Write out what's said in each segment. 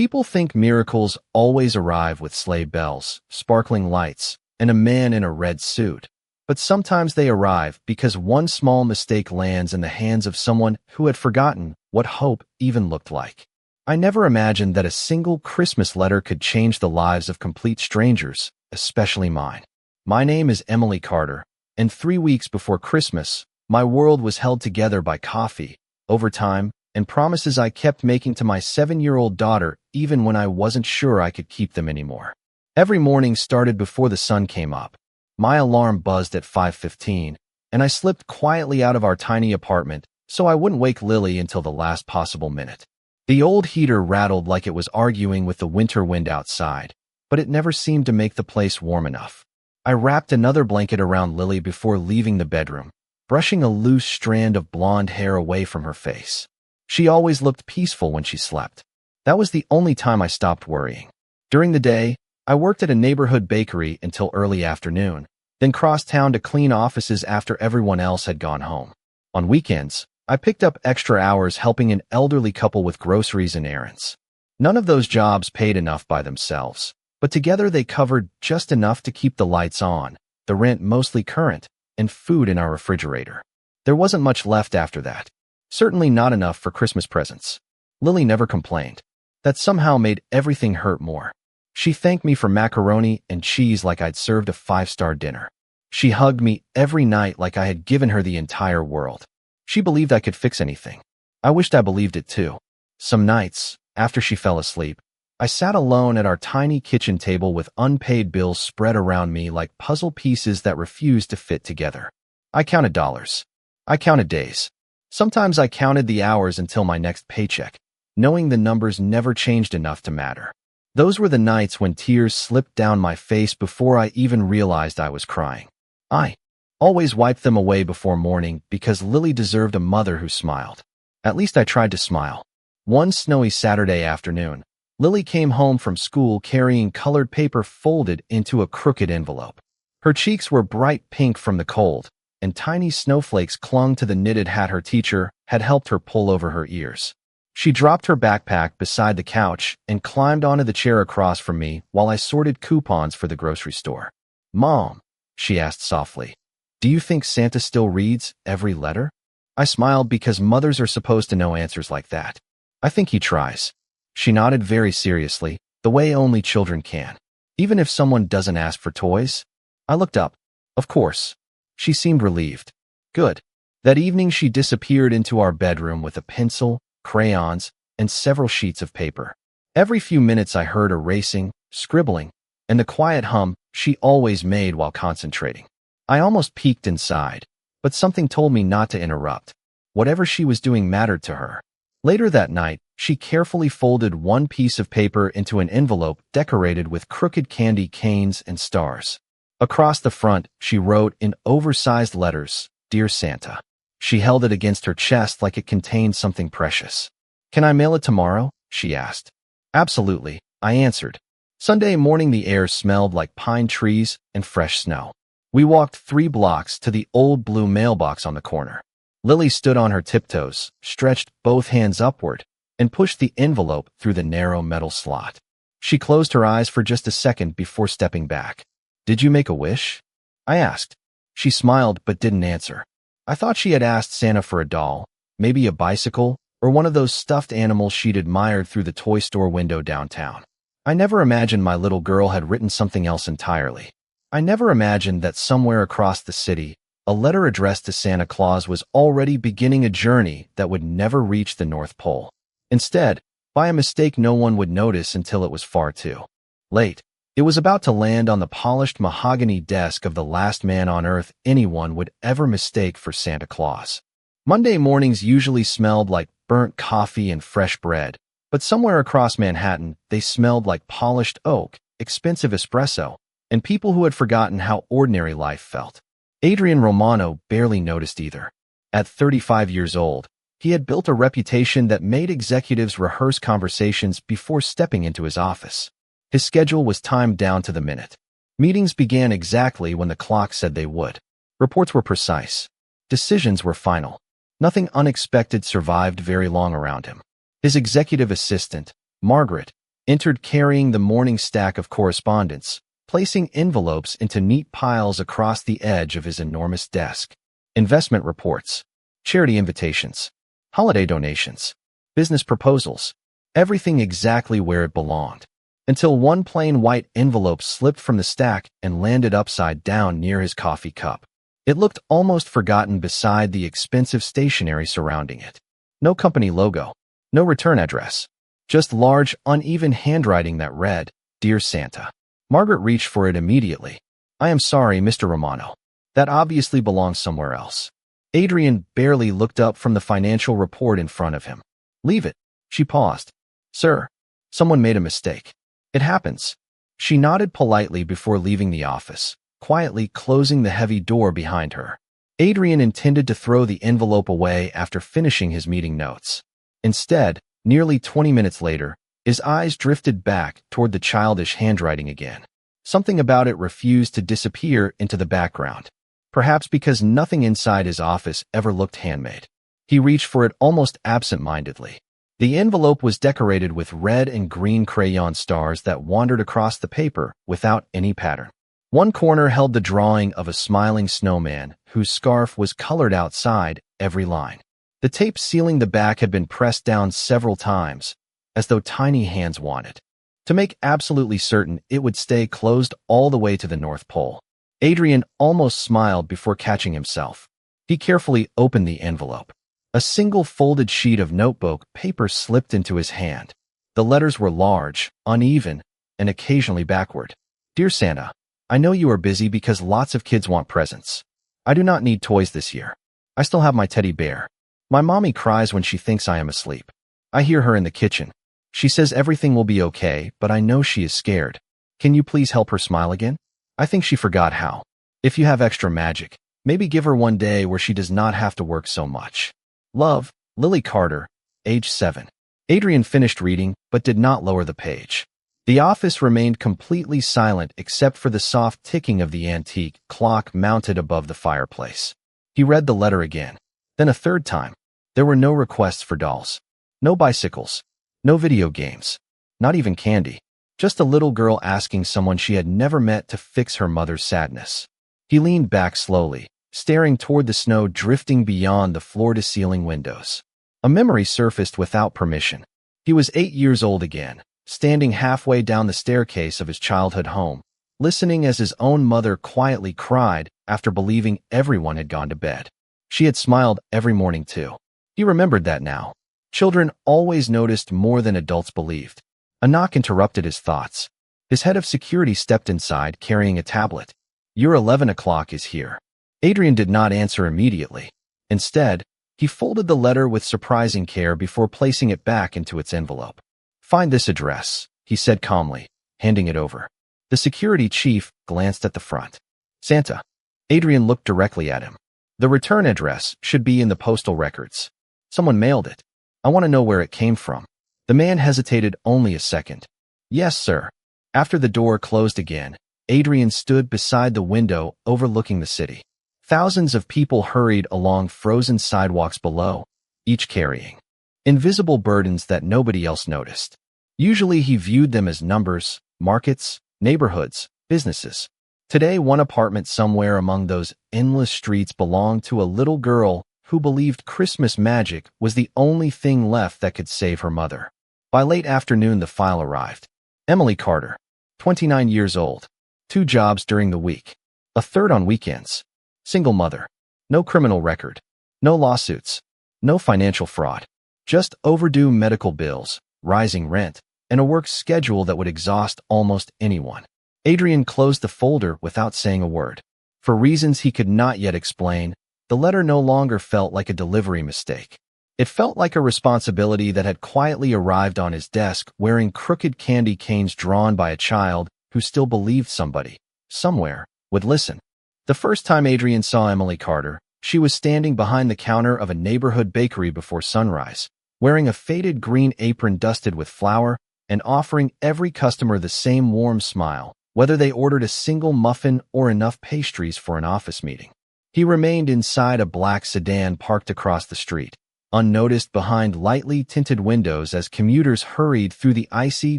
People think miracles always arrive with sleigh bells, sparkling lights, and a man in a red suit. But sometimes they arrive because one small mistake lands in the hands of someone who had forgotten what hope even looked like. I never imagined that a single Christmas letter could change the lives of complete strangers, especially mine. My name is Emily Carter, and 3 weeks before Christmas, my world was held together by coffee, overtime, and promises I kept making to my 7-year-old daughter even when I wasn't sure I could keep them anymore. Every morning started before the sun came up. My alarm buzzed at 5:15, and I slipped quietly out of our tiny apartment so I wouldn't wake Lily until the last possible minute. The old heater rattled like it was arguing with the winter wind outside, but it never seemed to make the place warm enough. I wrapped another blanket around Lily before leaving the bedroom, brushing a loose strand of blonde hair away from her face. She always looked peaceful when she slept. That was the only time I stopped worrying. During the day, I worked at a neighborhood bakery until early afternoon, then crossed town to clean offices after everyone else had gone home. On weekends, I picked up extra hours helping an elderly couple with groceries and errands. None of those jobs paid enough by themselves, but together they covered just enough to keep the lights on, the rent mostly current, and food in our refrigerator. There wasn't much left after that. Certainly not enough for Christmas presents. Lily never complained. That somehow made everything hurt more. She thanked me for macaroni and cheese like I'd served a 5-star dinner. She hugged me every night like I had given her the entire world. She believed I could fix anything. I wished I believed it too. Some nights, after she fell asleep, I sat alone at our tiny kitchen table with unpaid bills spread around me like puzzle pieces that refused to fit together. I counted dollars. I counted days. Sometimes I counted the hours until my next paycheck, knowing the numbers never changed enough to matter. Those were the nights when tears slipped down my face before I even realized I was crying. I always wiped them away before morning because Lily deserved a mother who smiled. At least I tried to smile. One snowy Saturday afternoon, Lily came home from school carrying colored paper folded into a crooked envelope. Her cheeks were bright pink from the cold, and tiny snowflakes clung to the knitted hat her teacher had helped her pull over her ears. She dropped her backpack beside the couch and climbed onto the chair across from me while I sorted coupons for the grocery store. "Mom," she asked softly, "do you think Santa still reads every letter?" I smiled because mothers are supposed to know answers like that. "I think he tries." She nodded very seriously, the way only children can. "Even if someone doesn't ask for toys?" I looked up. "Of course." She seemed relieved. "Good." That evening she disappeared into our bedroom with a pencil, crayons, and several sheets of paper. Every few minutes I heard erasing, scribbling, and the quiet hum she always made while concentrating. I almost peeked inside, but something told me not to interrupt. Whatever she was doing mattered to her. Later that night, she carefully folded one piece of paper into an envelope decorated with crooked candy canes and stars. Across the front, she wrote in oversized letters, "Dear Santa." She held it against her chest like it contained something precious. "Can I mail it tomorrow?" she asked. "Absolutely," I answered. Sunday morning the air smelled like pine trees and fresh snow. We walked 3 blocks to the old blue mailbox on the corner. Lily stood on her tiptoes, stretched both hands upward, and pushed the envelope through the narrow metal slot. She closed her eyes for just a second before stepping back. "Did you make a wish?" I asked. She smiled but didn't answer. I thought she had asked Santa for a doll, maybe a bicycle, or one of those stuffed animals she'd admired through the toy store window downtown. I never imagined my little girl had written something else entirely. I never imagined that somewhere across the city, a letter addressed to Santa Claus was already beginning a journey that would never reach the North Pole. Instead, by a mistake no one would notice until it was far too late. It was about to land on the polished mahogany desk of the last man on Earth anyone would ever mistake for Santa Claus. Monday mornings usually smelled like burnt coffee and fresh bread, but somewhere across Manhattan, they smelled like polished oak, expensive espresso, and people who had forgotten how ordinary life felt. Adrian Romano barely noticed either. At 35 years old, he had built a reputation that made executives rehearse conversations before stepping into his office. His schedule was timed down to the minute. Meetings began exactly when the clock said they would. Reports were precise. Decisions were final. Nothing unexpected survived very long around him. His executive assistant, Margaret, entered carrying the morning stack of correspondence, placing envelopes into neat piles across the edge of his enormous desk. Investment reports, charity invitations, holiday donations, business proposals, everything exactly where it belonged, until one plain white envelope slipped from the stack and landed upside down near his coffee cup. It looked almost forgotten beside the expensive stationery surrounding it. No company logo, no return address, just large, uneven handwriting that read, "Dear Santa." Margaret reached for it immediately. "I am sorry, Mr. Romano. That obviously belongs somewhere else." Adrian barely looked up from the financial report in front of him. "Leave it." She paused. "Sir, someone made a mistake. It happens." She nodded politely before leaving the office, quietly closing the heavy door behind her. Adrian intended to throw the envelope away after finishing his meeting notes. Instead, nearly 20 minutes later, his eyes drifted back toward the childish handwriting again. Something about it refused to disappear into the background. Perhaps because nothing inside his office ever looked handmade. He reached for it almost absent-mindedly. The envelope was decorated with red and green crayon stars that wandered across the paper without any pattern. One corner held the drawing of a smiling snowman whose scarf was colored outside every line. The tape sealing the back had been pressed down several times, as though tiny hands wanted to make absolutely certain it would stay closed all the way to the North Pole. Adrian almost smiled before catching himself. He carefully opened the envelope. A single folded sheet of notebook paper slipped into his hand. The letters were large, uneven, and occasionally backward. "Dear Santa, I know you are busy because lots of kids want presents. I do not need toys this year. I still have my teddy bear. My mommy cries when she thinks I am asleep. I hear her in the kitchen. She says everything will be okay, but I know she is scared. Can you please help her smile again? I think she forgot how. If you have extra magic, maybe give her one day where she does not have to work so much. Love, Lily Carter, age 7. Adrian finished reading, but did not lower the page. The office remained completely silent except for the soft ticking of the antique clock mounted above the fireplace. He read the letter again, then a third time. There were no requests for dolls, no bicycles, no video games, not even candy. Just a little girl asking someone she had never met to fix her mother's sadness. He leaned back slowly, staring toward the snow drifting beyond the floor-to-ceiling windows. A memory surfaced without permission. He was 8 years old again, standing halfway down the staircase of his childhood home, listening as his own mother quietly cried after believing everyone had gone to bed. She had smiled every morning too. He remembered that now. Children always noticed more than adults believed. A knock interrupted his thoughts. His head of security stepped inside, carrying a tablet. "Your 11 o'clock is here." Adrian did not answer immediately. Instead, he folded the letter with surprising care before placing it back into its envelope. "Find this address," he said calmly, handing it over. The security chief glanced at the front. "Santa." Adrian looked directly at him. "The return address should be in the postal records. Someone mailed it. I want to know where it came from." The man hesitated only a second. "Yes, sir." After the door closed again, Adrian stood beside the window overlooking the city. Thousands of people hurried along frozen sidewalks below, each carrying invisible burdens that nobody else noticed. Usually he viewed them as numbers, markets, neighborhoods, businesses. Today, one apartment somewhere among those endless streets belonged to a little girl who believed Christmas magic was the only thing left that could save her mother. By late afternoon, the file arrived. Emily Carter, 29 years old, 2 jobs during the week, a third on weekends. Single mother, no criminal record, no lawsuits, no financial fraud, just overdue medical bills, rising rent, and a work schedule that would exhaust almost anyone. Adrian closed the folder without saying a word. For reasons he could not yet explain, the letter no longer felt like a delivery mistake. It felt like a responsibility that had quietly arrived on his desk wearing crooked candy canes drawn by a child who still believed somebody, somewhere, would listen. The first time Adrian saw Emily Carter, she was standing behind the counter of a neighborhood bakery before sunrise, wearing a faded green apron dusted with flour and offering every customer the same warm smile, whether they ordered a single muffin or enough pastries for an office meeting. He remained inside a black sedan parked across the street, unnoticed behind lightly tinted windows as commuters hurried through the icy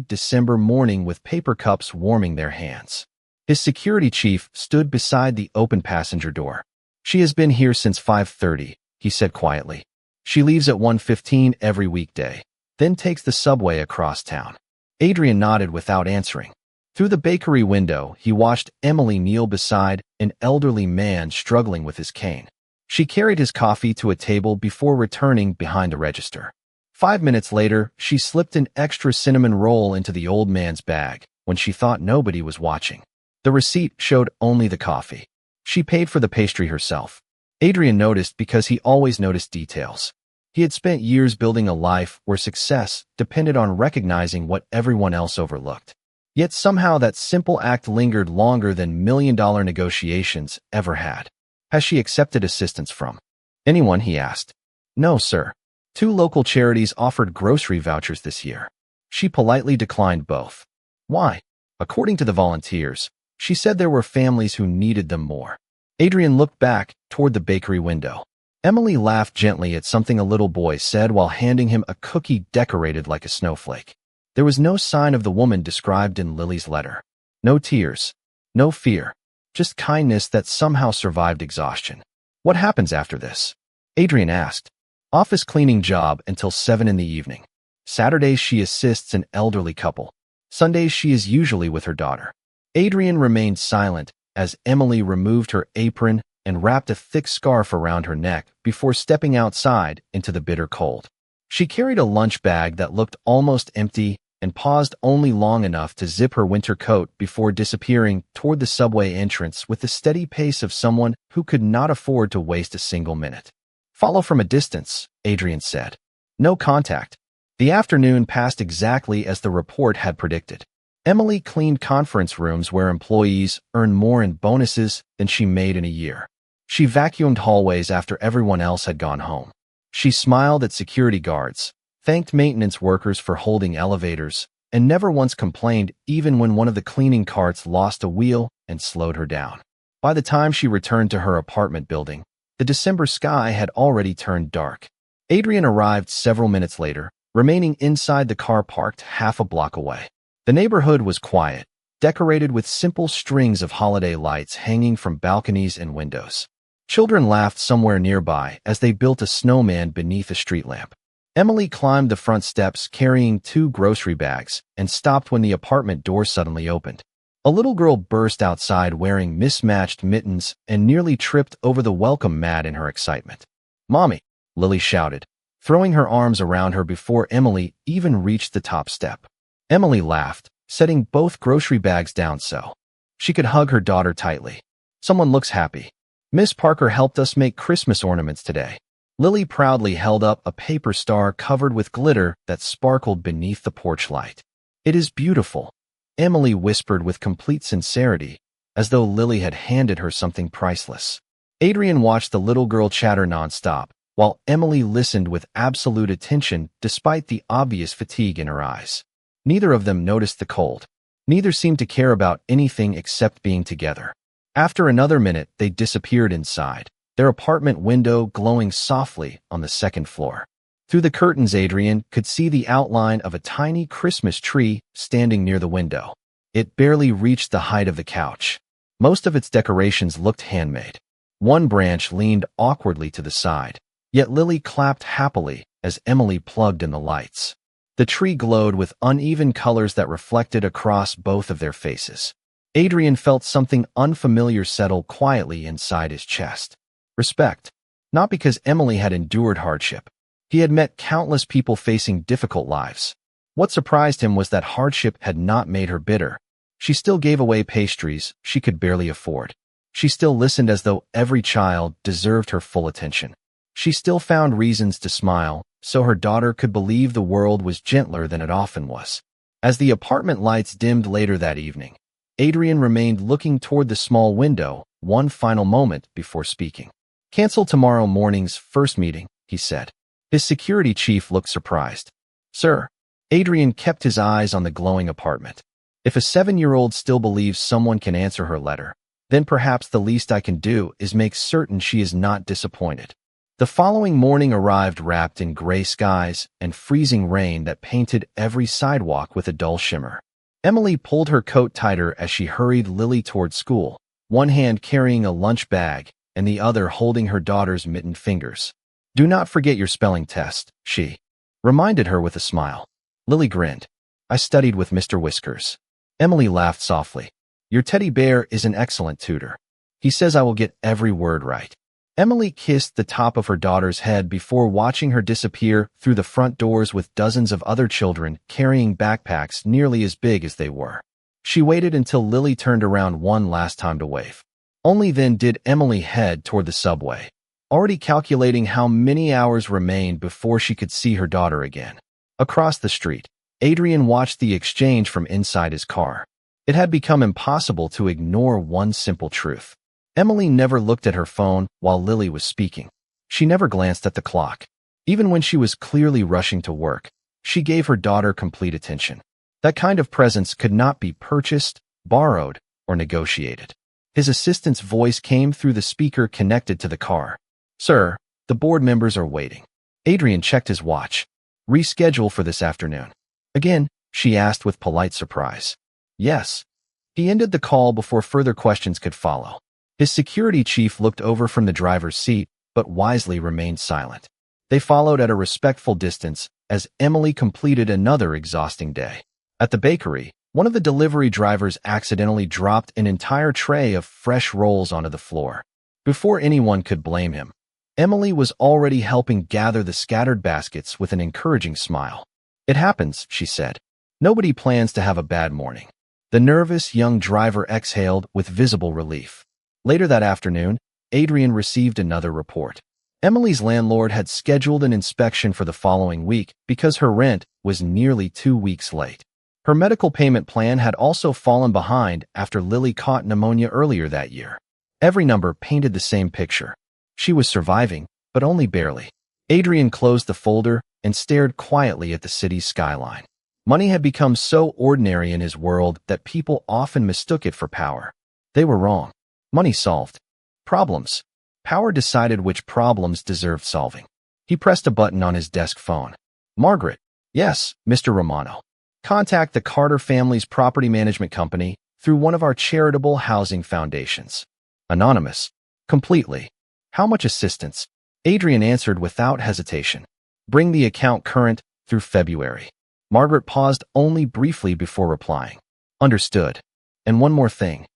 December morning with paper cups warming their hands. His security chief stood beside the open passenger door. "She has been here since 5:30, he said quietly. "She leaves at 1:15 every weekday, then takes the subway across town." Adrian nodded without answering. Through the bakery window, he watched Emily kneel beside an elderly man struggling with his cane. She carried his coffee to a table before returning behind the register. 5 minutes later, she slipped an extra cinnamon roll into the old man's bag when she thought nobody was watching. The receipt showed only the coffee. She paid for the pastry herself. Adrian noticed because he always noticed details. He had spent years building a life where success depended on recognizing what everyone else overlooked. Yet somehow that simple act lingered longer than million-dollar negotiations ever had. "Has she accepted assistance from anyone?" he asked. "No, sir. 2 local charities offered grocery vouchers this year." She politely declined both. "Why?" According to the volunteers, she said there were families who needed them more. Adrian looked back toward the bakery window. Emily laughed gently at something a little boy said while handing him a cookie decorated like a snowflake. There was no sign of the woman described in Lily's letter. No tears. No fear. Just kindness that somehow survived exhaustion. "What happens after this?" Adrian asked. "Office cleaning job until 7 in the evening. Saturdays she assists an elderly couple. Sundays she is usually with her daughter." Adrian remained silent as Emily removed her apron and wrapped a thick scarf around her neck before stepping outside into the bitter cold. She carried a lunch bag that looked almost empty and paused only long enough to zip her winter coat before disappearing toward the subway entrance with the steady pace of someone who could not afford to waste a single minute. "Follow from a distance," Adrian said. No contact. The afternoon passed exactly as the report had predicted. Emily cleaned conference rooms where employees earned more in bonuses than she made in a year. She vacuumed hallways after everyone else had gone home. She smiled at security guards, thanked maintenance workers for holding elevators, and never once complained even when one of the cleaning carts lost a wheel and slowed her down. By the time she returned to her apartment building, the December sky had already turned dark. Adrian arrived several minutes later, remaining inside the car parked half a block away. The neighborhood was quiet, decorated with simple strings of holiday lights hanging from balconies and windows. Children laughed somewhere nearby as they built a snowman beneath a street lamp. Emily climbed the front steps carrying 2 grocery bags and stopped when the apartment door suddenly opened. A little girl burst outside wearing mismatched mittens and nearly tripped over the welcome mat in her excitement. "Mommy!" Lily shouted, throwing her arms around her before Emily even reached the top step. Emily laughed, setting both grocery bags down so she could hug her daughter tightly. "Someone looks happy. Miss Parker helped us make Christmas ornaments today." Lily proudly held up a paper star covered with glitter that sparkled beneath the porch light. "It is beautiful," Emily whispered with complete sincerity, as though Lily had handed her something priceless. Adrian watched the little girl chatter nonstop, while Emily listened with absolute attention despite the obvious fatigue in her eyes. Neither of them noticed the cold. Neither seemed to care about anything except being together. After another minute, they disappeared inside, their apartment window glowing softly on the second floor. Through the curtains, Adrian could see the outline of a tiny Christmas tree standing near the window. It barely reached the height of the couch. Most of its decorations looked handmade. One branch leaned awkwardly to the side, yet Lily clapped happily as Emily plugged in the lights. The tree glowed with uneven colors that reflected across both of their faces. Adrian felt something unfamiliar settle quietly inside his chest. Respect. Not because Emily had endured hardship. He had met countless people facing difficult lives. What surprised him was that hardship had not made her bitter. She still gave away pastries she could barely afford. She still listened as though every child deserved her full attention. She still found reasons to smile, so her daughter could believe the world was gentler than it often was. As the apartment lights dimmed later that evening, Adrian remained looking toward the small window one final moment before speaking. "Cancel tomorrow morning's first meeting," he said. His security chief looked surprised. "Sir." Adrian kept his eyes on the glowing apartment. "If a 7-year-old still believes someone can answer her letter, then perhaps the least I can do is make certain she is not disappointed." The following morning arrived wrapped in gray skies and freezing rain that painted every sidewalk with a dull shimmer. Emily pulled her coat tighter as she hurried Lily toward school, one hand carrying a lunch bag and the other holding her daughter's mittened fingers. "Do not forget your spelling test," she reminded her with a smile. Lily grinned. "I studied with Mr. Whiskers." Emily laughed softly. "Your teddy bear is an excellent tutor. He says I will get every word right." Emily kissed the top of her daughter's head before watching her disappear through the front doors with dozens of other children carrying backpacks nearly as big as they were. She waited until Lily turned around one last time to wave. Only then did Emily head toward the subway, already calculating how many hours remained before she could see her daughter again. Across the street, Adrian watched the exchange from inside his car. It had become impossible to ignore one simple truth. Emily never looked at her phone while Lily was speaking. She never glanced at the clock. Even when she was clearly rushing to work, she gave her daughter complete attention. That kind of presence could not be purchased, borrowed, or negotiated. His assistant's voice came through the speaker connected to the car. "Sir, the board members are waiting." Adrian checked his watch. "Reschedule for this afternoon." "Again?" she asked with polite surprise. "Yes." He ended the call before further questions could follow. His security chief looked over from the driver's seat, but wisely remained silent. They followed at a respectful distance as Emily completed another exhausting day. At the bakery, one of the delivery drivers accidentally dropped an entire tray of fresh rolls onto the floor. Before anyone could blame him, Emily was already helping gather the scattered baskets with an encouraging smile. "It happens," she said. "Nobody plans to have a bad morning." The nervous young driver exhaled with visible relief. Later that afternoon, Adrian received another report. Emily's landlord had scheduled an inspection for the following week because her rent was nearly 2 weeks late. Her medical payment plan had also fallen behind after Lily caught pneumonia earlier that year. Every number painted the same picture. She was surviving, but only barely. Adrian closed the folder and stared quietly at the city's skyline. Money had become so ordinary in his world that people often mistook it for power. They were wrong. Money solved problems. Power decided which problems deserved solving. He pressed a button on his desk phone. "Margaret." "Yes, Mr. Romano." "Contact the Carter family's property management company through one of our charitable housing foundations." Anonymous. Completely. "How much assistance?" Adrian answered without hesitation. "Bring the account current through February." Margaret paused only briefly before replying. "Understood. And one more thing."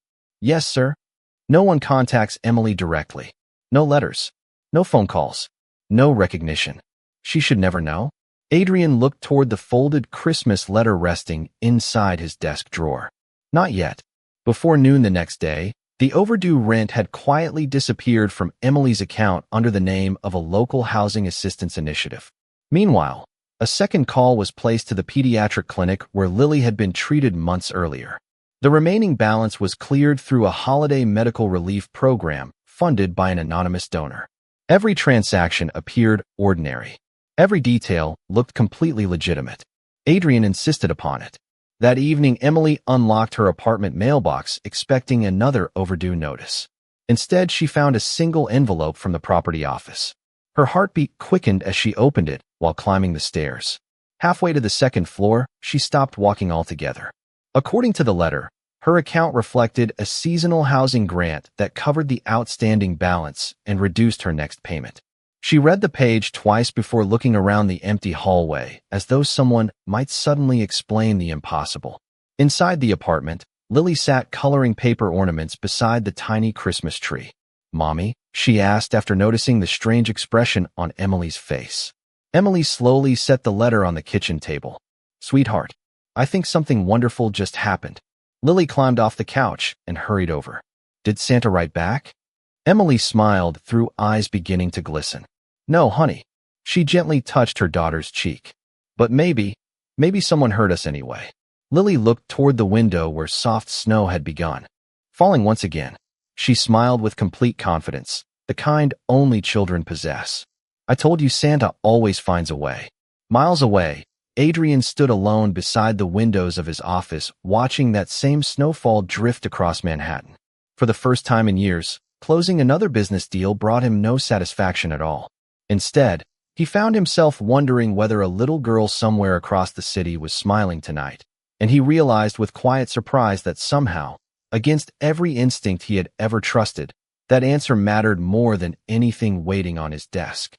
"Yes, sir." No one contacts Emily directly. No letters. No phone calls. No recognition. She should never know. Adrian looked toward the folded Christmas letter resting inside his desk drawer. Not yet. Before noon the next day, the overdue rent had quietly disappeared from Emily's account under the name of a local housing assistance initiative. Meanwhile, a second call was placed to the pediatric clinic where Lily had been treated months earlier. The remaining balance was cleared through a holiday medical relief program funded by an anonymous donor. Every transaction appeared ordinary. Every detail looked completely legitimate. Adrian insisted upon it. That evening, Emily unlocked her apartment mailbox expecting another overdue notice. Instead, she found a single envelope from the property office. Her heartbeat quickened as she opened it while climbing the stairs. Halfway to the second floor, she stopped walking altogether. According to the letter, her account reflected a seasonal housing grant that covered the outstanding balance and reduced her next payment. She read the page twice before looking around the empty hallway, as though someone might suddenly explain the impossible. Inside the apartment, Lily sat coloring paper ornaments beside the tiny Christmas tree. "Mommy?" she asked after noticing the strange expression on Emily's face. Emily slowly set the letter on the kitchen table. "Sweetheart, I think something wonderful just happened." Lily climbed off the couch and hurried over. "Did Santa write back?" Emily smiled through eyes beginning to glisten. "No, honey." She gently touched her daughter's cheek. "But maybe someone heard us anyway." Lily looked toward the window where soft snow had begun falling once again. She smiled with complete confidence, the kind only children possess. "I told you Santa always finds a way." Miles away, Adrian stood alone beside the windows of his office, watching that same snowfall drift across Manhattan. For the first time in years, closing another business deal brought him no satisfaction at all. Instead, he found himself wondering whether a little girl somewhere across the city was smiling tonight, and he realized with quiet surprise that somehow, against every instinct he had ever trusted, that answer mattered more than anything waiting on his desk.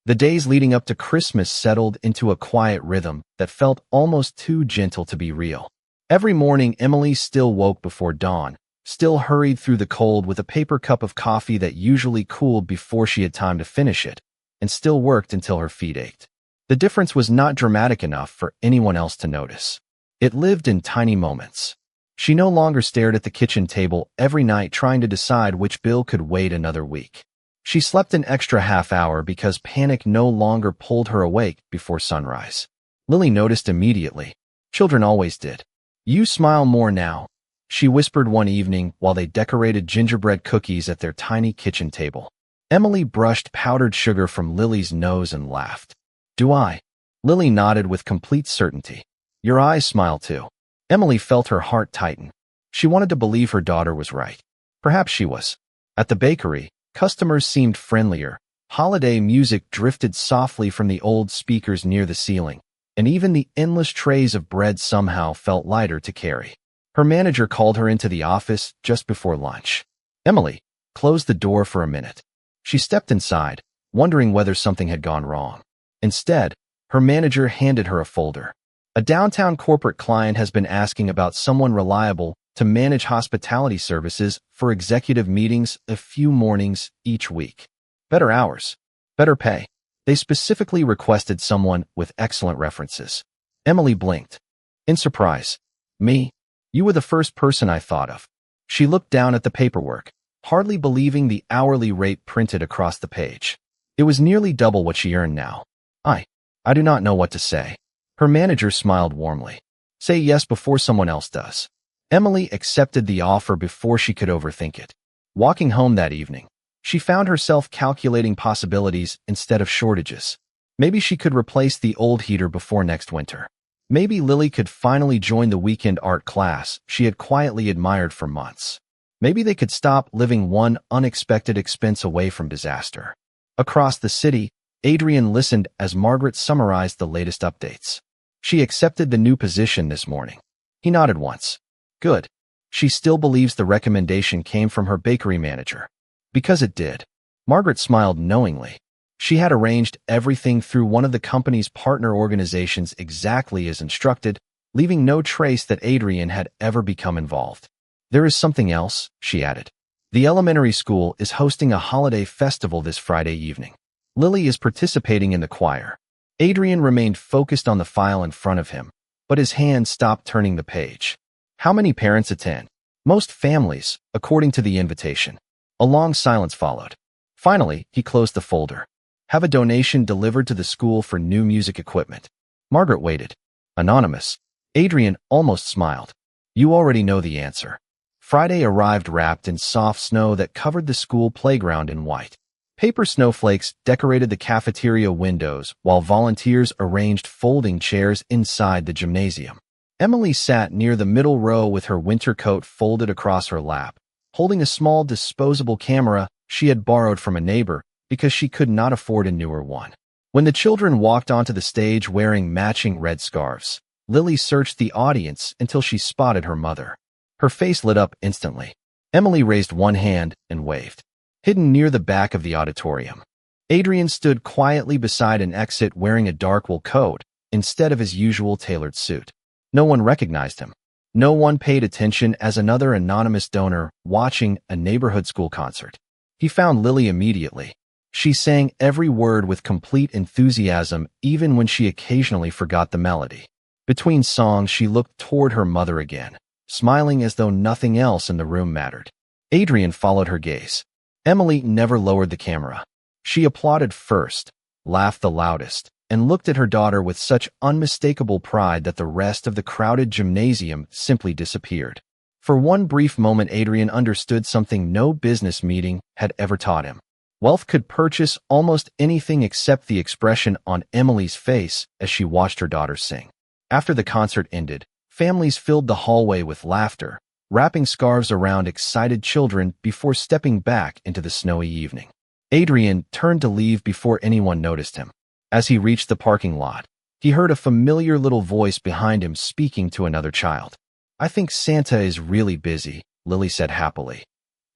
The days leading up to Christmas settled into a quiet rhythm that felt almost too gentle to be real. Every morning, Emily still woke before dawn, still hurried through the cold with a paper cup of coffee that usually cooled before she had time to finish it, and still worked until her feet ached. The difference was not dramatic enough for anyone else to notice. It lived in tiny moments. She no longer stared at the kitchen table every night trying to decide which bill could wait another week. She slept an extra half hour because panic no longer pulled her awake before sunrise. Lily noticed immediately. Children always did. "You smile more now," she whispered one evening while they decorated gingerbread cookies at their tiny kitchen table. Emily brushed powdered sugar from Lily's nose and laughed. "Do I?" Lily nodded with complete certainty. "Your eyes smile too." Emily felt her heart tighten. She wanted to believe her daughter was right. Perhaps she was. At the bakery, customers seemed friendlier. Holiday music drifted softly from the old speakers near the ceiling, and even the endless trays of bread somehow felt lighter to carry. Her manager called her into the office just before lunch. Emily closed the door for a minute. She stepped inside, wondering whether something had gone wrong. Instead, her manager handed her a folder. "A downtown corporate client has been asking about someone reliable to manage hospitality services for executive meetings a few mornings each week. Better hours, better pay. They specifically requested someone with excellent references." Emily blinked. In surprise. "Me? You were the first person I thought of." She looked down at the paperwork, hardly believing the hourly rate printed across the page. It was nearly double what she earned now. I do not know what to say." Her manager smiled warmly. "Say yes before someone else does." Emily accepted the offer before she could overthink it. Walking home that evening, she found herself calculating possibilities instead of shortages. Maybe she could replace the old heater before next winter. Maybe Lily could finally join the weekend art class she had quietly admired for months. Maybe they could stop living one unexpected expense away from disaster. Across the city, Adrian listened as Margaret summarized the latest updates. She accepted the new position this morning. He nodded once. Good. She still believes the recommendation came from her bakery manager. Because it did. Margaret smiled knowingly. She had arranged everything through one of the company's partner organizations exactly as instructed, leaving no trace that Adrian had ever become involved. "There is something else," she added. "The elementary school is hosting a holiday festival this Friday evening. Lily is participating in the choir." Adrian remained focused on the file in front of him, but his hand stopped turning the page. "How many parents attend?" "Most families, according to the invitation." A long silence followed. Finally, he closed the folder. "Have a donation delivered to the school for new music equipment." Margaret waited. Anonymous. Adrian almost smiled. "You already know the answer." Friday arrived wrapped in soft snow that covered the school playground in white. Paper snowflakes decorated the cafeteria windows while volunteers arranged folding chairs inside the gymnasium. Emily sat near the middle row with her winter coat folded across her lap, holding a small disposable camera she had borrowed from a neighbor because she could not afford a newer one. When the children walked onto the stage wearing matching red scarves, Lily searched the audience until she spotted her mother. Her face lit up instantly. Emily raised one hand and waved. Hidden near the back of the auditorium, Adrian stood quietly beside an exit wearing a dark wool coat instead of his usual tailored suit. No one recognized him. No one paid attention as another anonymous donor watching a neighborhood school concert. He found Lily immediately. She sang every word with complete enthusiasm even when she occasionally forgot the melody. Between songs, she looked toward her mother again, smiling as though nothing else in the room mattered. Adrian followed her gaze. Emily never lowered the camera. She applauded first, laughed the loudest, and looked at her daughter with such unmistakable pride that the rest of the crowded gymnasium simply disappeared. For one brief moment, Adrian understood something no business meeting had ever taught him. Wealth could purchase almost anything except the expression on Emily's face as she watched her daughter sing. After the concert ended, families filled the hallway with laughter, wrapping scarves around excited children before stepping back into the snowy evening. Adrian turned to leave before anyone noticed him. As he reached the parking lot, he heard a familiar little voice behind him speaking to another child. "I think Santa is really busy," Lily said happily.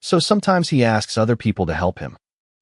"So sometimes he asks other people to help him."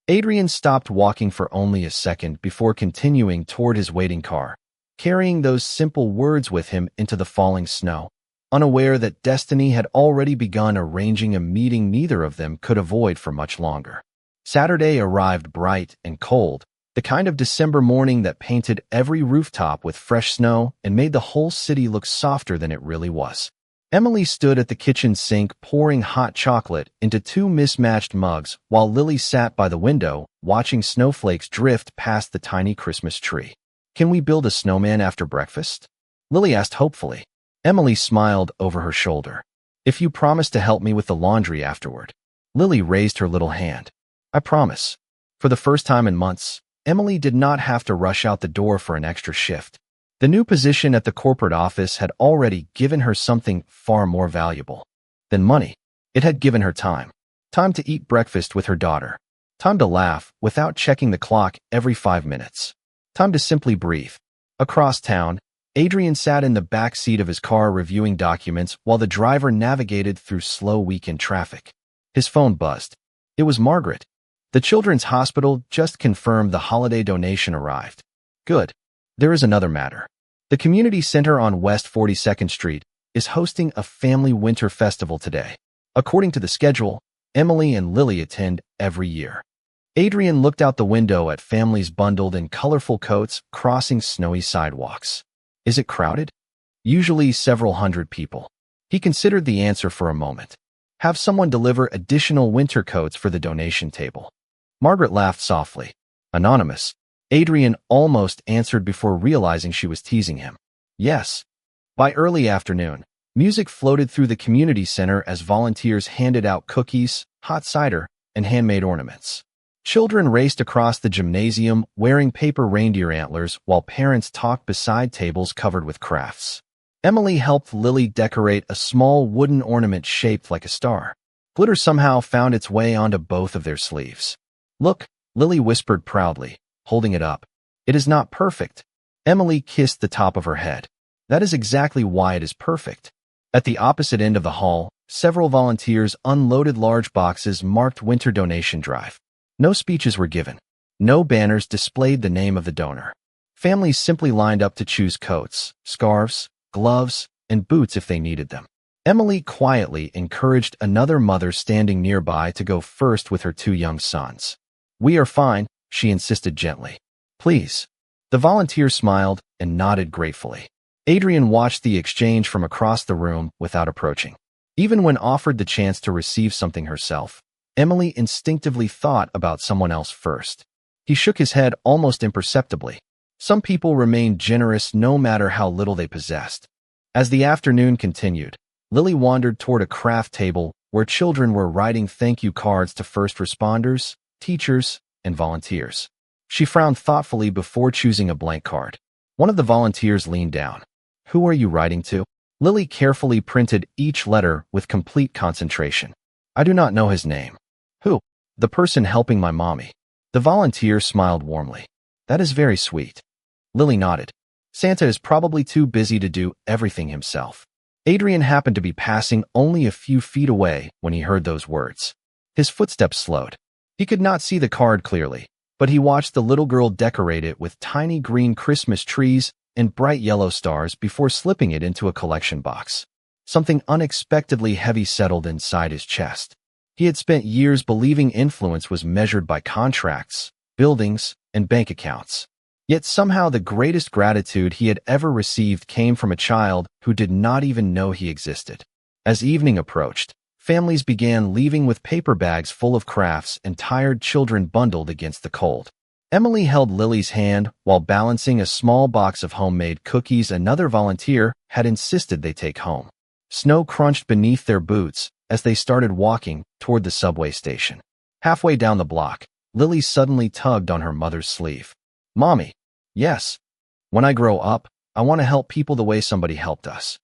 Adrian stopped walking for only a second before continuing toward his waiting car, carrying those simple words with him into the falling snow, unaware that destiny had already begun arranging a meeting neither of them could avoid for much longer. Saturday arrived bright and cold, the kind of December morning that painted every rooftop with fresh snow and made the whole city look softer than it really was. Emily stood at the kitchen sink pouring hot chocolate into two mismatched mugs while Lily sat by the window watching snowflakes drift past the tiny Christmas tree. "Can we build a snowman after breakfast?" Lily asked hopefully. Emily smiled over her shoulder. "If you promise to help me with the laundry afterward." Lily raised her little hand. "I promise." For the first time in months, Emily did not have to rush out the door for an extra shift. The new position at the corporate office had already given her something far more valuable than money. It had given her time. Time to eat breakfast with her daughter. Time to laugh without checking the clock every 5 minutes. Time to simply breathe. Across town, Adrian sat in the back seat of his car reviewing documents while the driver navigated through slow weekend traffic. His phone buzzed. It was Margaret. The Children's Hospital just confirmed the holiday donation arrived. Good. There is another matter. The community center on West 42nd Street is hosting a family winter festival today. According to the schedule, Emily and Lily attend every year. Adrian looked out the window at families bundled in colorful coats crossing snowy sidewalks. Is it crowded? Usually several hundred people. He considered the answer for a moment. Have someone deliver additional winter coats for the donation table. Margaret laughed softly. Anonymous. Adrian almost answered before realizing she was teasing him. Yes. By early afternoon, music floated through the community center as volunteers handed out cookies, hot cider, and handmade ornaments. Children raced across the gymnasium wearing paper reindeer antlers while parents talked beside tables covered with crafts. Emily helped Lily decorate a small wooden ornament shaped like a star. Glitter somehow found its way onto both of their sleeves. Look, Lily whispered proudly, holding it up. It is not perfect. Emily kissed the top of her head. That is exactly why it is perfect. At the opposite end of the hall, several volunteers unloaded large boxes marked Winter Donation Drive. No speeches were given. No banners displayed the name of the donor. Families simply lined up to choose coats, scarves, gloves, and boots if they needed them. Emily quietly encouraged another mother standing nearby to go first with her 2 young sons. "We are fine," she insisted gently. "Please." The volunteer smiled and nodded gratefully. Adrian watched the exchange from across the room without approaching. Even when offered the chance to receive something herself, Emily instinctively thought about someone else first. He shook his head almost imperceptibly. Some people remained generous no matter how little they possessed. As the afternoon continued, Lily wandered toward a craft table where children were writing thank you cards to first responders, teachers, and volunteers. She frowned thoughtfully before choosing a blank card. One of the volunteers leaned down. "Who are you writing to?" Lily carefully printed each letter with complete concentration. "I do not know his name." "Who?" "The person helping my mommy." The volunteer smiled warmly. "That is very sweet." Lily nodded. Santa is probably too busy to do everything himself. Adrian happened to be passing only a few feet away when he heard those words. His footsteps slowed. He could not see the card clearly, but he watched the little girl decorate it with tiny green Christmas trees and bright yellow stars before slipping it into a collection box. Something unexpectedly heavy settled inside his chest. He had spent years believing influence was measured by contracts, buildings, and bank accounts. Yet somehow the greatest gratitude he had ever received came from a child who did not even know he existed. As evening approached, families began leaving with paper bags full of crafts and tired children bundled against the cold. Emily held Lily's hand while balancing a small box of homemade cookies another volunteer had insisted they take home. Snow crunched beneath their boots as they started walking toward the subway station. Halfway down the block, Lily suddenly tugged on her mother's sleeve. "Mommy." "Yes. When I grow up, I want to help people the way somebody helped us."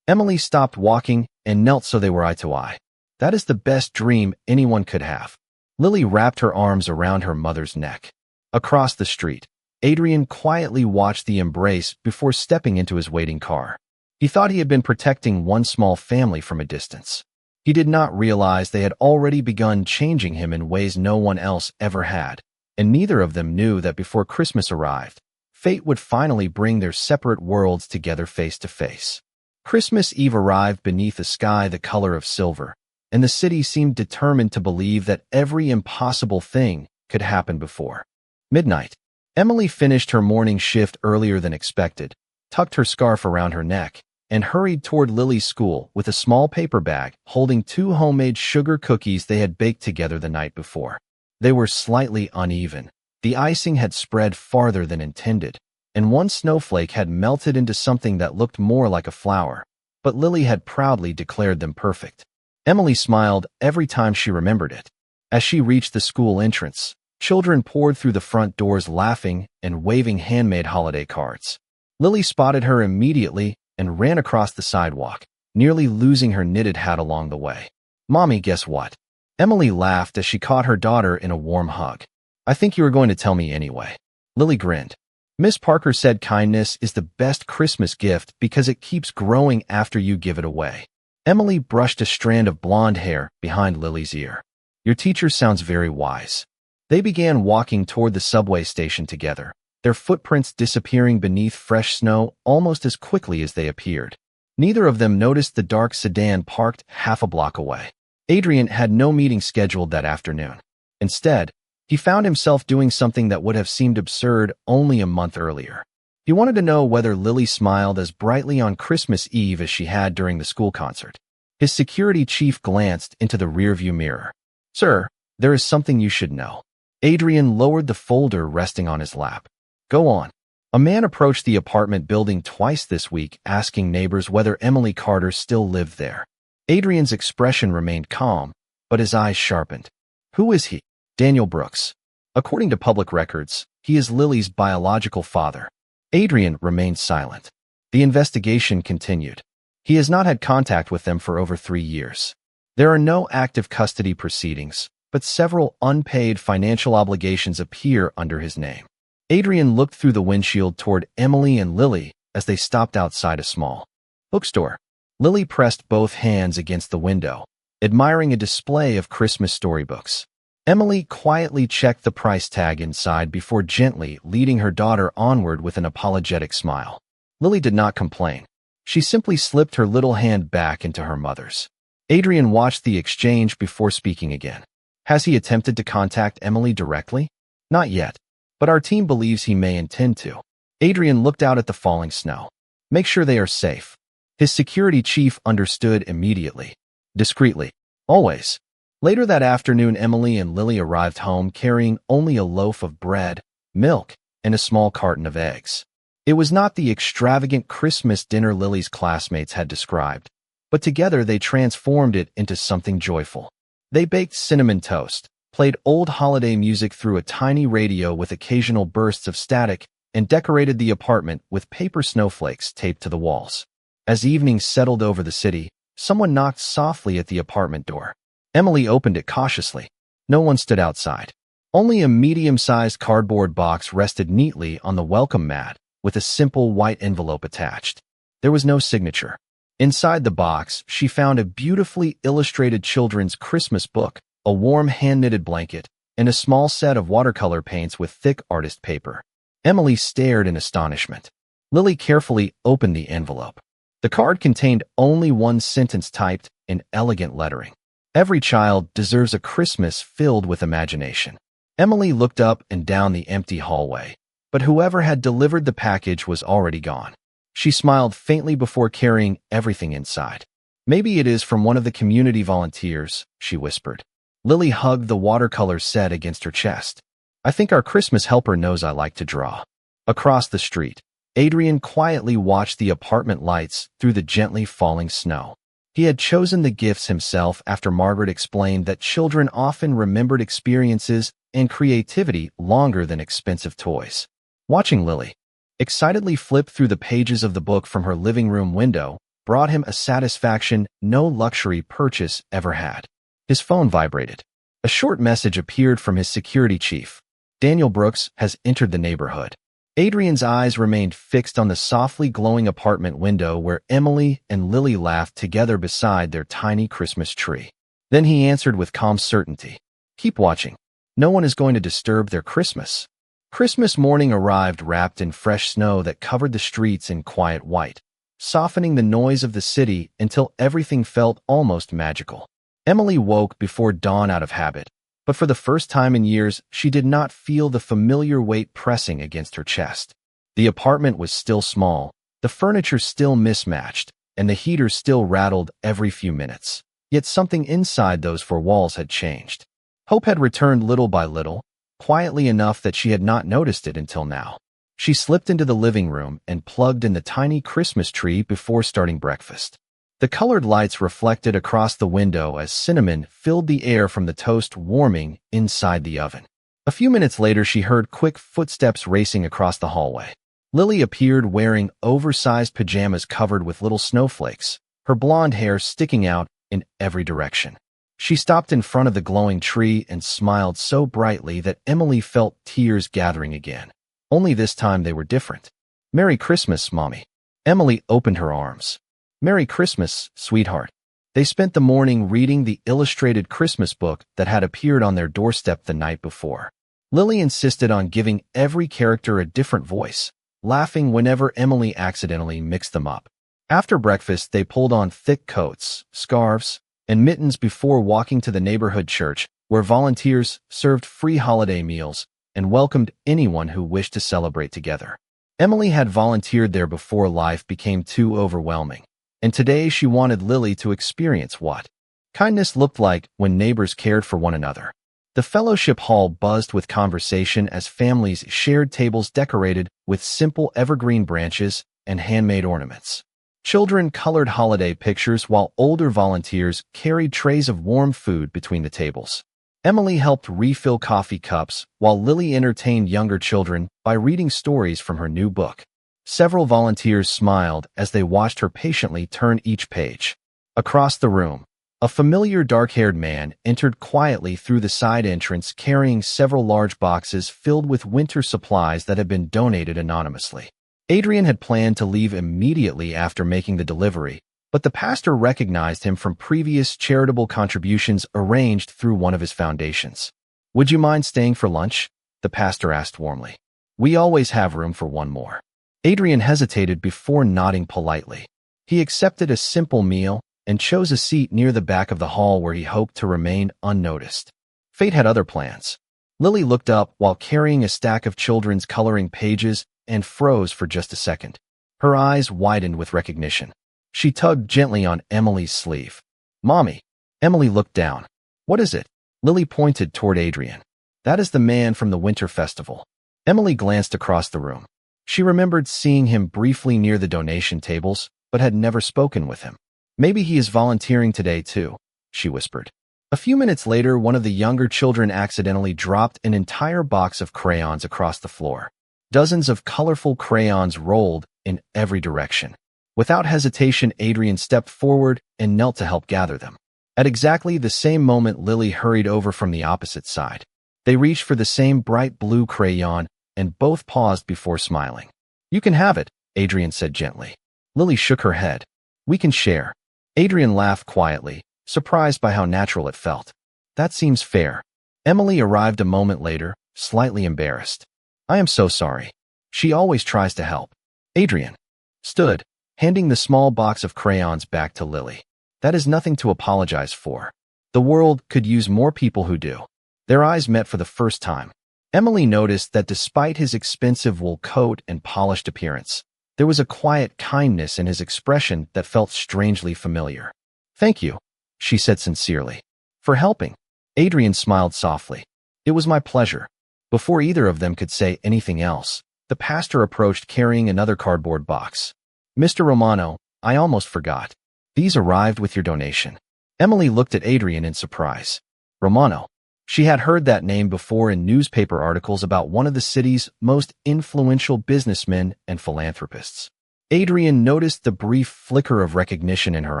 Emily stopped walking and knelt so they were eye to eye. "That is the best dream anyone could have." Lily wrapped her arms around her mother's neck. Across the street, Adrian quietly watched the embrace before stepping into his waiting car. He thought he had been protecting one small family from a distance. He did not realize they had already begun changing him in ways no one else ever had, and neither of them knew that before Christmas arrived, fate would finally bring their separate worlds together face to face. Christmas Eve arrived beneath a sky the color of silver, and the city seemed determined to believe that every impossible thing could happen before midnight. Emily finished her morning shift earlier than expected, tucked her scarf around her neck, and hurried toward Lily's school with a small paper bag holding 2 homemade sugar cookies they had baked together the night before. They were slightly uneven. The icing had spread farther than intended, and one snowflake had melted into something that looked more like a flower, but Lily had proudly declared them perfect. Emily smiled every time she remembered it. As she reached the school entrance, children poured through the front doors laughing and waving handmade holiday cards. Lily spotted her immediately and ran across the sidewalk, nearly losing her knitted hat along the way. "Mommy, guess what?" Emily laughed as she caught her daughter in a warm hug. "I think you were going to tell me anyway." Lily grinned. "Miss Parker said kindness is the best Christmas gift because it keeps growing after you give it away." Emily brushed a strand of blonde hair behind Lily's ear. "Your teacher sounds very wise." They began walking toward the subway station together, their footprints disappearing beneath fresh snow almost as quickly as they appeared. Neither of them noticed the dark sedan parked half a block away. Adrian had no meeting scheduled that afternoon. Instead, he found himself doing something that would have seemed absurd only a month earlier. He wanted to know whether Lily smiled as brightly on Christmas Eve as she had during the school concert. His security chief glanced into the rearview mirror. "Sir, there is something you should know." Adrian lowered the folder resting on his lap. "Go on." A man approached the apartment building twice this week, asking neighbors whether Emily Carter still lived there. Adrian's expression remained calm, but his eyes sharpened. "Who is he?" "Daniel Brooks. According to public records, he is Lily's biological father." Adrian remained silent. The investigation continued. He has not had contact with them for over 3 years. There are no active custody proceedings, but several unpaid financial obligations appear under his name. Adrian looked through the windshield toward Emily and Lily as they stopped outside a small bookstore. Lily pressed both hands against the window, admiring a display of Christmas storybooks. Emily quietly checked the price tag inside before gently leading her daughter onward with an apologetic smile. Lily did not complain. She simply slipped her little hand back into her mother's. Adrian watched the exchange before speaking again. "Has he attempted to contact Emily directly?" "Not yet, but our team believes he may intend to." Adrian looked out at the falling snow. "Make sure they are safe." His security chief understood immediately. Discreetly. Always. Later that afternoon, Emily and Lily arrived home carrying only a loaf of bread, milk, and a small carton of eggs. It was not the extravagant Christmas dinner Lily's classmates had described, but together they transformed it into something joyful. They baked cinnamon toast, played old holiday music through a tiny radio with occasional bursts of static, and decorated the apartment with paper snowflakes taped to the walls. As evening settled over the city, someone knocked softly at the apartment door. Emily opened it cautiously. No one stood outside. Only a medium-sized cardboard box rested neatly on the welcome mat, with a simple white envelope attached. There was no signature. Inside the box, she found a beautifully illustrated children's Christmas book, a warm hand-knitted blanket, and a small set of watercolor paints with thick artist paper. Emily stared in astonishment. Lily carefully opened the envelope. The card contained only one sentence typed in elegant lettering. "Every child deserves a Christmas filled with imagination." Emily looked up and down the empty hallway, but whoever had delivered the package was already gone. She smiled faintly before carrying everything inside. "Maybe it is from one of the community volunteers," she whispered. Lily hugged the watercolor set against her chest. "I think our Christmas helper knows I like to draw." Across the street, Adrian quietly watched the apartment lights through the gently falling snow. He had chosen the gifts himself after Margaret explained that children often remembered experiences and creativity longer than expensive toys. Watching Lily excitedly flip through the pages of the book from her living room window brought him a satisfaction no luxury purchase ever had. His phone vibrated. A short message appeared from his security chief. Daniel Brooks has entered the neighborhood. Adrian's eyes remained fixed on the softly glowing apartment window where Emily and Lily laughed together beside their tiny Christmas tree. Then he answered with calm certainty. Keep watching. No one is going to disturb their Christmas. Christmas morning arrived wrapped in fresh snow that covered the streets in quiet white, softening the noise of the city until everything felt almost magical. Emily woke before dawn out of habit, but for the first time in years, she did not feel the familiar weight pressing against her chest. The apartment was still small, the furniture still mismatched, and the heater still rattled every few minutes. Yet something inside those four walls had changed. Hope had returned little by little, quietly enough that she had not noticed it until now. She slipped into the living room and plugged in the tiny Christmas tree before starting breakfast. The colored lights reflected across the window as cinnamon filled the air from the toast warming inside the oven. A few minutes later, she heard quick footsteps racing across the hallway. Lily appeared wearing oversized pajamas covered with little snowflakes, her blonde hair sticking out in every direction. She stopped in front of the glowing tree and smiled so brightly that Emily felt tears gathering again. Only this time they were different. "Merry Christmas, Mommy." Emily opened her arms. "Merry Christmas, sweetheart." They spent the morning reading the illustrated Christmas book that had appeared on their doorstep the night before. Lily insisted on giving every character a different voice, laughing whenever Emily accidentally mixed them up. After breakfast, they pulled on thick coats, scarves, and mittens before walking to the neighborhood church, where volunteers served free holiday meals and welcomed anyone who wished to celebrate together. Emily had volunteered there before life became too overwhelming, and today she wanted Lily to experience what kindness looked like when neighbors cared for one another. The fellowship hall buzzed with conversation as families shared tables decorated with simple evergreen branches and handmade ornaments. Children colored holiday pictures while older volunteers carried trays of warm food between the tables. Emily helped refill coffee cups while Lily entertained younger children by reading stories from her new book. Several volunteers smiled as they watched her patiently turn each page. Across the room, a familiar dark-haired man entered quietly through the side entrance carrying several large boxes filled with winter supplies that had been donated anonymously. Adrian had planned to leave immediately after making the delivery, but the pastor recognized him from previous charitable contributions arranged through one of his foundations. "Would you mind staying for lunch?" the pastor asked warmly. "We always have room for one more." Adrian hesitated before nodding politely. He accepted a simple meal and chose a seat near the back of the hall where he hoped to remain unnoticed. Fate had other plans. Lily looked up while carrying a stack of children's coloring pages and froze for just a second. Her eyes widened with recognition. She tugged gently on Emily's sleeve. "Mommy." Emily looked down. "What is it?" Lily pointed toward Adrian. "That is the man from the winter festival." Emily glanced across the room. She remembered seeing him briefly near the donation tables, but had never spoken with him. "Maybe he is volunteering today too," she whispered. A few minutes later, one of the younger children accidentally dropped an entire box of crayons across the floor. Dozens of colorful crayons rolled in every direction. Without hesitation, Adrian stepped forward and knelt to help gather them. At exactly the same moment, Lily hurried over from the opposite side. They reached for the same bright blue crayon and both paused before smiling. "You can have it," Adrian said gently. Lily shook her head. "We can share." Adrian laughed quietly, surprised by how natural it felt. "That seems fair." Emily arrived a moment later, slightly embarrassed. "I am so sorry." She always tries to help. Adrian stood, handing the small box of crayons back to Lily. "That is nothing to apologize for. The world could use more people who do." Their eyes met for the first time. Emily noticed that despite his expensive wool coat and polished appearance, there was a quiet kindness in his expression that felt strangely familiar. "Thank you," she said sincerely. "For helping." Adrian smiled softly. "It was my pleasure." Before either of them could say anything else, the pastor approached carrying another cardboard box. "Mr. Romano, I almost forgot. These arrived with your donation." Emily looked at Adrian in surprise. Romano. She had heard that name before in newspaper articles about one of the city's most influential businessmen and philanthropists. Adrian noticed the brief flicker of recognition in her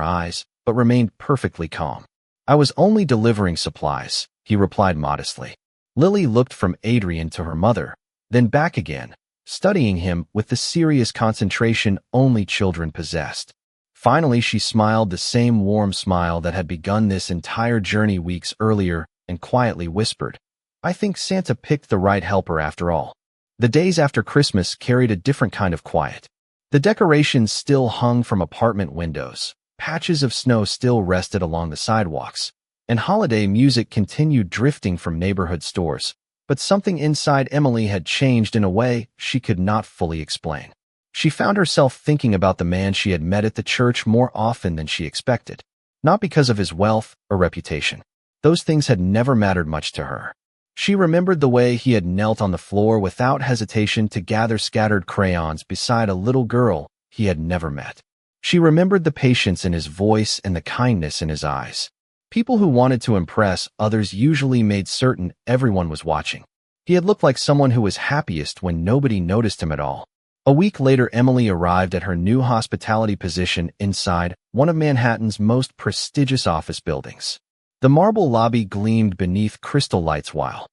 eyes, but remained perfectly calm. "I was only delivering supplies," he replied modestly. Lily looked from Adrian to her mother, then back again, studying him with the serious concentration only children possessed. Finally, she smiled the same warm smile that had begun this entire journey weeks earlier and quietly whispered, "I think Santa picked the right helper after all." The days after Christmas carried a different kind of quiet. The decorations still hung from apartment windows, patches of snow still rested along the sidewalks, and holiday music continued drifting from neighborhood stores. But something inside Emily had changed in a way she could not fully explain. She found herself thinking about the man she had met at the church more often than she expected. Not because of his wealth or reputation. Those things had never mattered much to her. She remembered the way he had knelt on the floor without hesitation to gather scattered crayons beside a little girl he had never met. She remembered the patience in his voice and the kindness in his eyes. People who wanted to impress others usually made certain everyone was watching. He had looked like someone who was happiest when nobody noticed him at all. A week later, Emily arrived at her new hospitality position inside one of Manhattan's most prestigious office buildings. The marble lobby gleamed beneath crystal lights while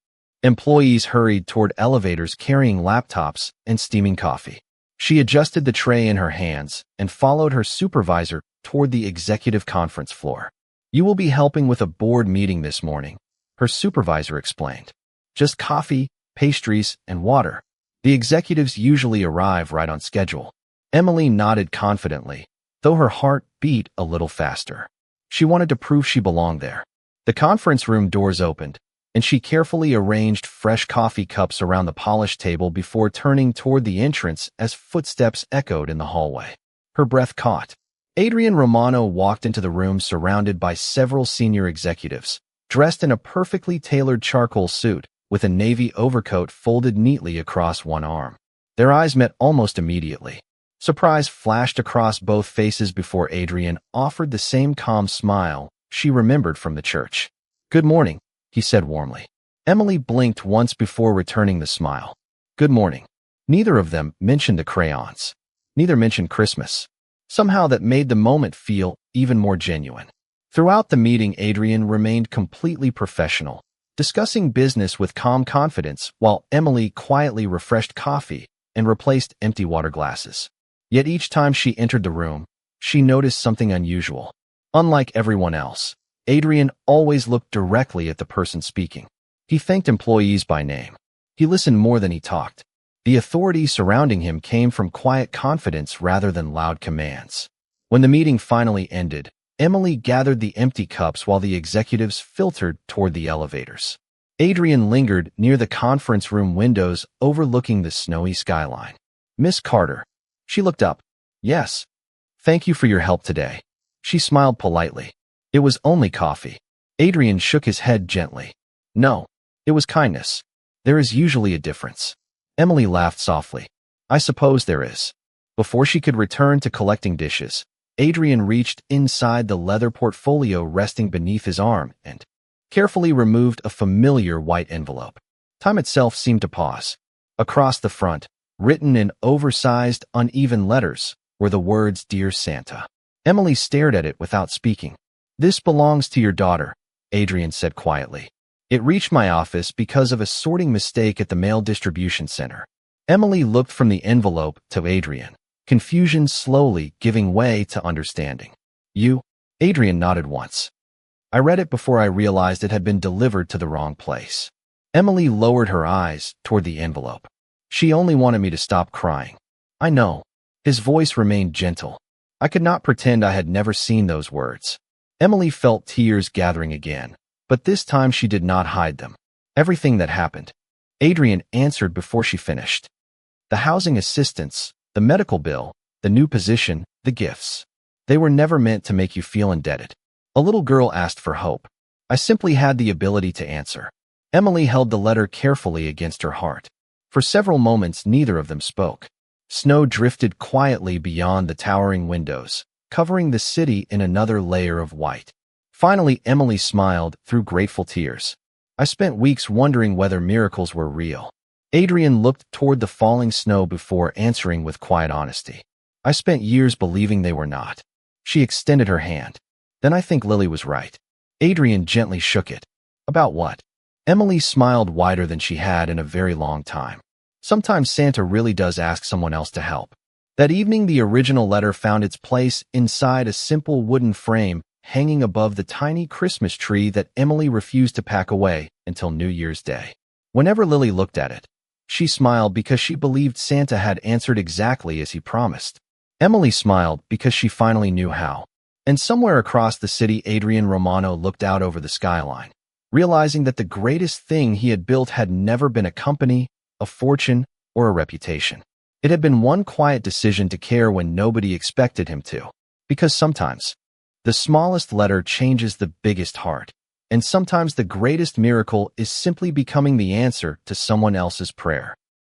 employees hurried toward elevators carrying laptops and steaming coffee. She adjusted the tray in her hands and followed her supervisor toward the executive conference floor. "You will be helping with a board meeting this morning," her supervisor explained. "Just coffee, pastries, and water. The executives usually arrive right on schedule." Emily nodded confidently, though her heart beat a little faster. She wanted to prove she belonged there. The conference room doors opened, and she carefully arranged fresh coffee cups around the polished table before turning toward the entrance as footsteps echoed in the hallway. Her breath caught. Adrian Romano walked into the room surrounded by several senior executives, dressed in a perfectly tailored charcoal suit, with a navy overcoat folded neatly across one arm. Their eyes met almost immediately. Surprise flashed across both faces before Adrian offered the same calm smile she remembered from the church. "Good morning," he said warmly. Emily blinked once before returning the smile. "Good morning." Neither of them mentioned the crayons. Neither mentioned Christmas. Somehow that made the moment feel even more genuine. Throughout the meeting, Adrian remained completely professional, discussing business with calm confidence while Emily quietly refreshed coffee and replaced empty water glasses. Yet each time she entered the room, she noticed something unusual. Unlike everyone else, Adrian always looked directly at the person speaking. He thanked employees by name. He listened more than he talked. The authority surrounding him came from quiet confidence rather than loud commands. When the meeting finally ended, Emily gathered the empty cups while the executives filtered toward the elevators. Adrian lingered near the conference room windows overlooking the snowy skyline. "Miss Carter." She looked up. "Yes. Thank you for your help today." She smiled politely. "It was only coffee." Adrian shook his head gently. "No, it was kindness. There is usually a difference." Emily laughed softly. "I suppose there is." Before she could return to collecting dishes, Adrian reached inside the leather portfolio resting beneath his arm and carefully removed a familiar white envelope. Time itself seemed to pause. Across the front, written in oversized, uneven letters, were the words, "Dear Santa." Emily stared at it without speaking. "This belongs to your daughter," Adrian said quietly. "It reached my office because of a sorting mistake at the mail distribution center." Emily looked from the envelope to Adrian, confusion slowly giving way to understanding. "You?" Adrian nodded once. "I read it before I realized it had been delivered to the wrong place." Emily lowered her eyes toward the envelope. "She only wanted me to stop crying." "I know." His voice remained gentle. I could not pretend I had never seen those words. Emily felt tears gathering again, but this time she did not hide them. "Everything that happened," Adrian answered before she finished. "The housing assistance, the medical bill, the new position, the gifts. They were never meant to make you feel indebted." A little girl asked for hope. I simply had the ability to answer. Emily held the letter carefully against her heart. For several moments, neither of them spoke. Snow drifted quietly beyond the towering windows, covering the city in another layer of white. Finally, Emily smiled through grateful tears. "I spent weeks wondering whether miracles were real." Adrian looked toward the falling snow before answering with quiet honesty. "I spent years believing they were not." She extended her hand. "Then I think Lily was right." Adrian gently shook it. About what? Emily smiled wider than she had in a very long time. Sometimes Santa really does ask someone else to help. That evening, the original letter found its place inside a simple wooden frame hanging above the tiny Christmas tree that Emily refused to pack away until New Year's Day. Whenever Lily looked at it, she smiled because she believed Santa had answered exactly as he promised. Emily smiled because she finally knew how. And somewhere across the city, Adrian Romano looked out over the skyline, realizing that the greatest thing he had built had never been a company, a fortune, or a reputation. It had been one quiet decision to care when nobody expected him to. Because sometimes, the smallest letter changes the biggest heart. And sometimes the greatest miracle is simply becoming the answer to someone else's prayer.